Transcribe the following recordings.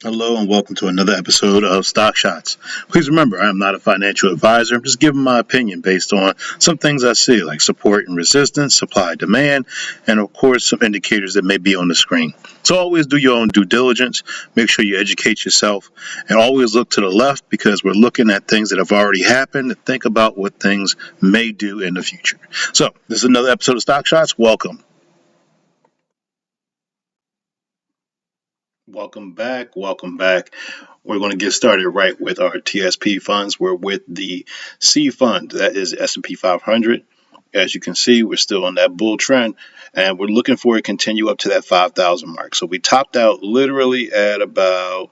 Hello and welcome to another episode of Stock Shots. Please remember, I am not a financial advisor. I'm just giving my opinion based on some things I see, like support and resistance, supply, demand, and of course, some indicators that may be on the screen. So always do your own due diligence. Make sure you educate yourself and always look to the left because we're looking at things that have already happened and think about what things may do in the future. So this is another episode of Stock Shots. Welcome. Welcome back. Welcome back. We're going to get started right with our TSP funds. We're with the C fund, that is S&P 500. As you can see, we're still on that bull trend, and we're looking for it to continue up to that 5,000 mark. So we topped out literally at about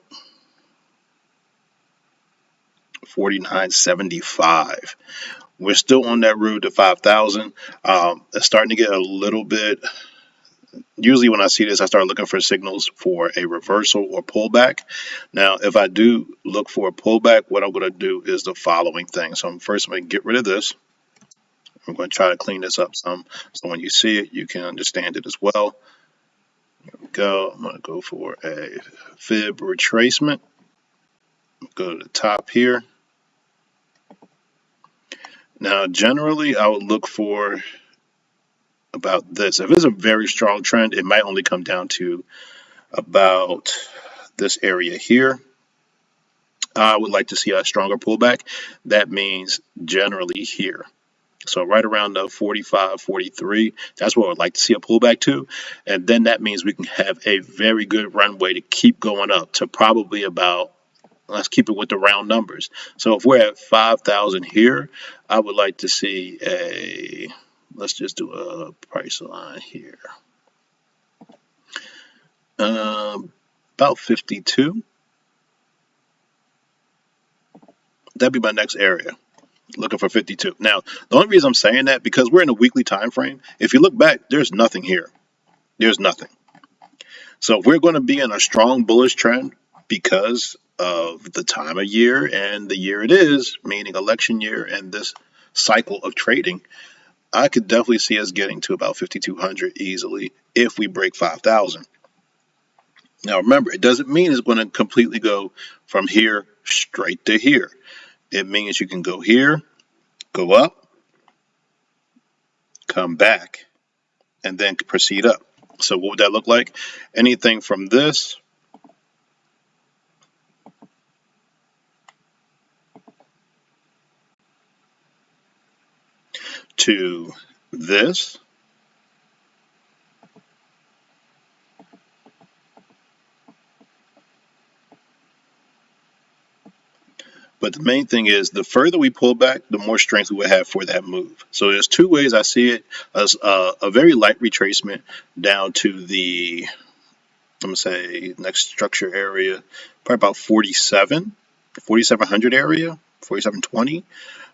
49.75. We're still on that road to 5,000. It's starting to get a little bit. Usually when I see this, I start looking for signals for a reversal or pullback. Now, if I do look for a pullback, what I'm going to do is the following thing. So I'm going to get rid of this. I'm going to try to clean this up some. So when you see it, you can understand it as well. Here we go. I'm going to go for a fib retracement. Go to the top here. Now, generally, I would look for about this. If it's a very strong trend, it might only come down to about this area here. I would like to see a stronger pullback. That means generally here. So right around the 45, 43, that's where I'd like to see a pullback to. And then that means we can have a very good runway to keep going up to probably about, let's keep it with the round numbers. So if we're at 5,000 here, I would like to see let's just do a price line here. About 52. That'd be my next area. Looking for 52. Now, the only reason I'm saying that because we're in a weekly time frame. If you look back, there's nothing here. There's nothing. So if we're going to be in a strong bullish trend because of the time of year and the year it is, meaning election year and this cycle of trading, I could definitely see us getting to about 5,200 easily if we break 5,000. Now remember, it doesn't mean it's going to completely go from here straight to here. It means you can go here, go up, come back, and then proceed up. So what would that look like? Anything from this to this. But the main thing is the further we pull back, the more strength we would have for that move. So there's two ways I see it as a very light retracement down to the, I'm going to say, next structure area, probably about 4,700 area, 4,720,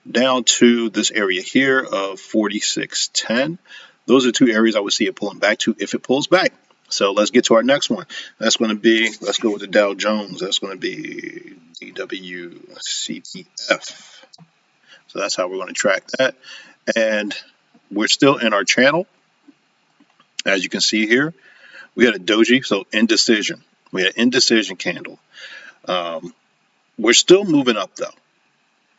down to this area here of 4,610. Those are two areas I would see it pulling back to if it pulls back. So let's get to our next one. That's going to be, let's go with the Dow Jones. That's going to be DWCPF. So that's how we're going to track that. And we're still in our channel. As you can see here, we had a doji, so indecision. We had an indecision candle. We're still moving up though.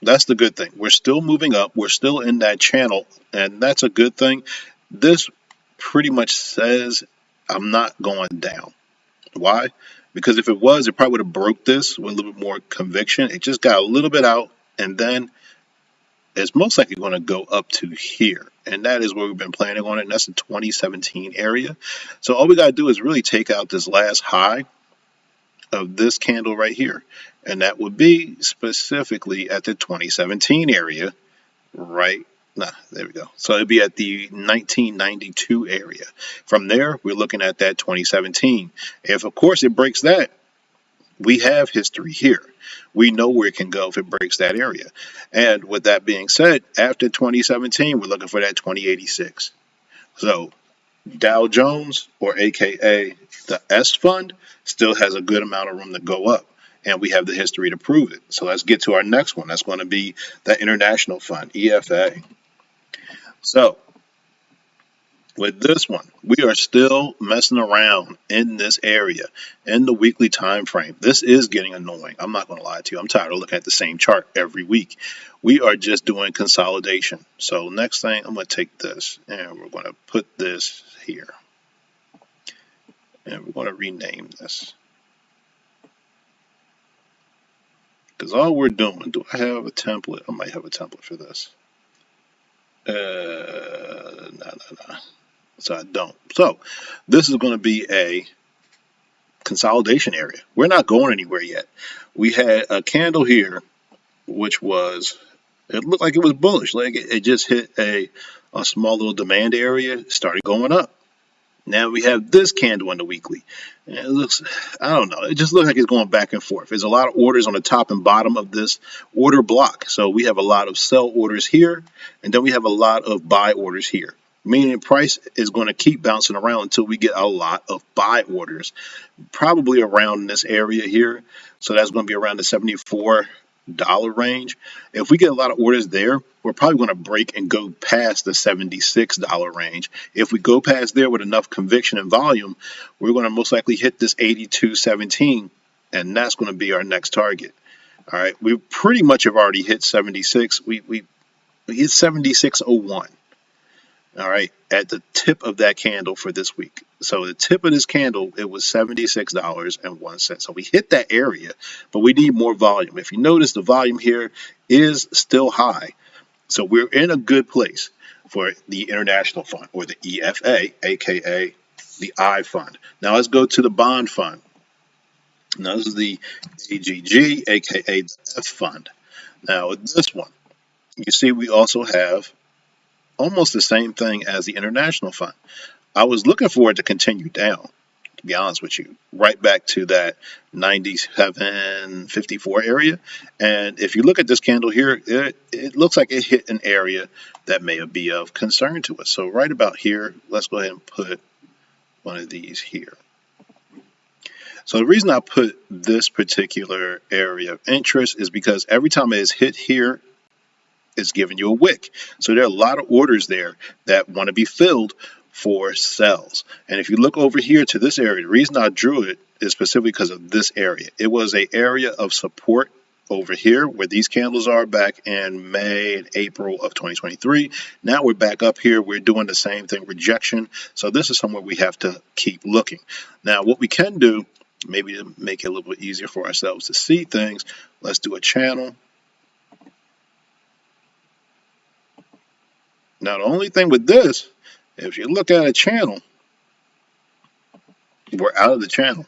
That's the good thing. We're still moving up. We're still in that channel, and that's a good thing. This pretty much says I'm not going down. Why? Because if it was, it probably would have broke this with a little bit more conviction. It just got a little bit out, and then it's most likely going to go up to here. And that is where we've been planning on it, and that's the 2017 area. So all we got to do is really take out this last high of this candle right here. And that would be specifically at the 2017 area, right? There we go. So it'd be at the 1992 area. From there, we're looking at that 2017. If, of course, it breaks that, we have history here. We know where it can go if it breaks that area. And with that being said, after 2017, we're looking for that 2086. So Dow Jones, or AKA the S fund, still has a good amount of room to go up. And we have the history to prove it. So let's get to our next one. That's going to be the international fund, EFA. So With this one, we are still messing around in this area in the weekly time frame. This is getting annoying. I'm not going to lie to you. I'm tired of looking at the same chart every week. We are just doing consolidation. So next thing, I'm going to take this and we're going to put this here. And we're going to rename this. Because all we're doing, do I have a template? I might have a template for this. No. So I don't. So this is going to be a consolidation area. We're not going anywhere yet. We had a candle here, which was, it looked like it was bullish. Like it just hit a small little demand area, started going up. Now we have this candle in the weekly. And it looks, I don't know, it just looks like it's going back and forth. There's a lot of orders on the top and bottom of this order block. So we have a lot of sell orders here, and then we have a lot of buy orders here. Meaning price is going to keep bouncing around until we get a lot of buy orders, probably around this area here. So that's going to be around the $74 range. If we get a lot of orders there, we're probably going to break and go past the $76 range. If we go past there with enough conviction and volume, we're going to most likely hit this 82.17, and that's going to be our next target. All right, we pretty much have already hit 76. We hit 76.01. All right, at the tip of that candle for this week. So the tip of this candle, it was $76.01. So we hit that area, but we need more volume. If you notice, the volume here is still high. So we're in a good place for the International Fund, or the EFA, aka the I Fund. Now let's go to the bond fund. Now this is the AGG, aka the F Fund. Now with this one, you see we also have almost the same thing as the International Fund. I was looking for it to continue down, to be honest with you, right back to that 97.54 area. And if you look at this candle here, it looks like it hit an area that may be of concern to us. So right about here, let's go ahead and put one of these here. So the reason I put this particular area of interest is because every time it is hit here, it's giving you a wick. So there are a lot of orders there that want to be filled for sells. And if you look over here to this area, the reason I drew it is specifically because of this area. It was an area of support over here where these candles are back in May and April of 2023. Now we're back up here. We're doing the same thing, rejection. So this is somewhere we have to keep looking. Now what we can do, maybe to make it a little bit easier for ourselves to see things, let's do a channel. Now, the only thing with this, if you look at a channel, we're out of the channel.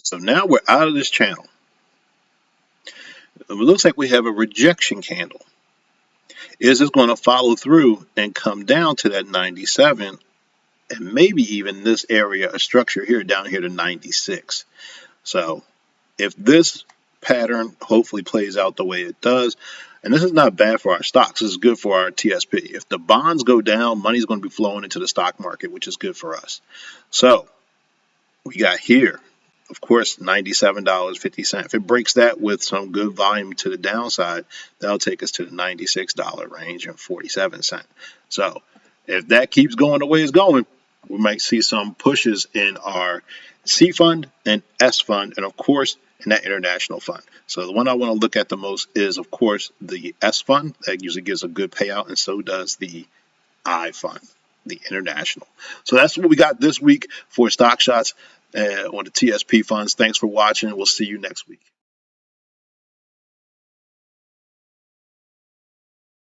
So now we're out of this channel. It looks like we have a rejection candle. Is this going to follow through and come down to that 97 and maybe even this area of structure here down here to 96? So if this pattern hopefully plays out the way it does, and this is not bad for our stocks, this is good for our TSP. If the bonds go down, money's going to be flowing into the stock market, which is good for us. So we got here, of course, $97.50. If it breaks that with some good volume to the downside, that'll take us to the $96 range and 47 cents. So if that keeps going the way it's going, we might see some pushes in our C fund and S fund, and of course in that international fund. So the one I want to look at the most is, of course, the S fund. That usually gives a good payout, and so does the I fund, the international. So that's what we got this week for Stock Shots on the TSP Funds. Thanks for watching. We'll see you next week.